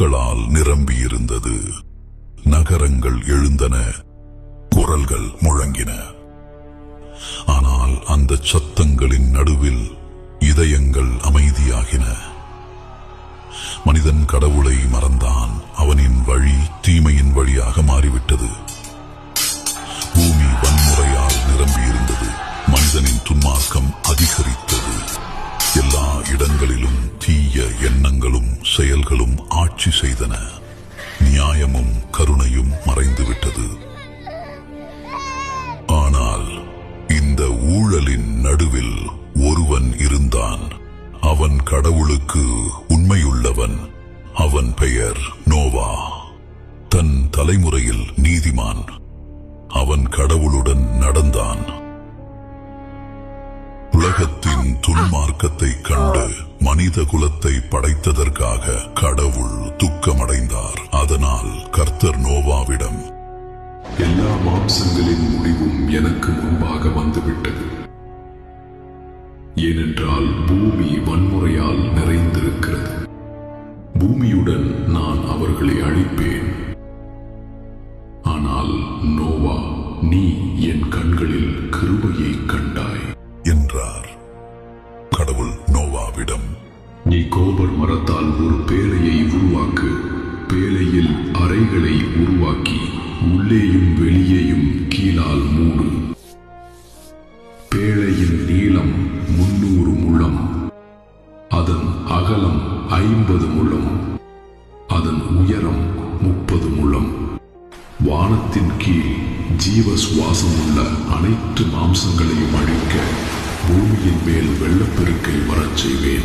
மக்களால் நிரம்பியிருந்தது. நகரங்கள் எழுந்தன, குரல்கள் முழங்கின. ஆனால் அந்த சத்தங்களின் நடுவில் இதயங்கள் அமைதியாகின. மனிதன் கடவுளை மறந்தான். அவனின் வழி தீமையின் வழியாக மாறிவிட்டது. பூமி வன்முறையால் நிரம்பியிருந்தது. மனிதனின் துன்மார்க்கம் அதிகரித்தது. எல்லா இடங்களிலும் தீய எண்ணங்களும் செயல்களும் ஆட்சி செய்தன. நியாயமும் கருணையும் மறைந்துவிட்டது. ஆனால் இந்த ஊழலின் நடுவில் ஒருவன் இருந்தான். அவன் கடவுளுக்கு உண்மையுள்ளவன். அவன் பெயர் நோவா. தன் தலைமுறையில் நீதிமான். அவன் கடவுளுடன் நடந்தான். உலகத்தின் துன்மார்க்கத்தை கண்டு மனித குலத்தை படைத்ததற்காக கடவுள் துக்கமடைந்தார். அதனால் கர்த்தர் நோவாவிடம், எல்லா மாம்சங்களின் முடிவும் எனக்கு முன்பாக வந்துவிட்டது. ஏனென்றால் பூமி வன்முறையால் நிறைந்திருக்கிறது. பூமியுடன் நான் அவர்களை அழிப்பேன். ஆனால் நோவா, நீ என் கண்களில் கிருபையை கண்டாய் என்றார். கடவுள் நோவாவிடம், நீ கோபர் மரத்தால் ஒரு பேழையை உருவாக்கு. பேழையில் அறைகளை உருவாக்கி உள்ளேயும் வெளியேயும் கீழால் மூடு. பேழையின் நீளம் 300 முழம், அதன் அகலம் 50 முழம், அதன் உயரம் 30 முழம். வானத்தின் கீழ் ஜீவ சுவாசமுள்ள அனைத்து மாம்சங்களையும் அழிக்க பூமியின் மேல் வெள்ளப்பெருக்கை வரச் செய்வேன்.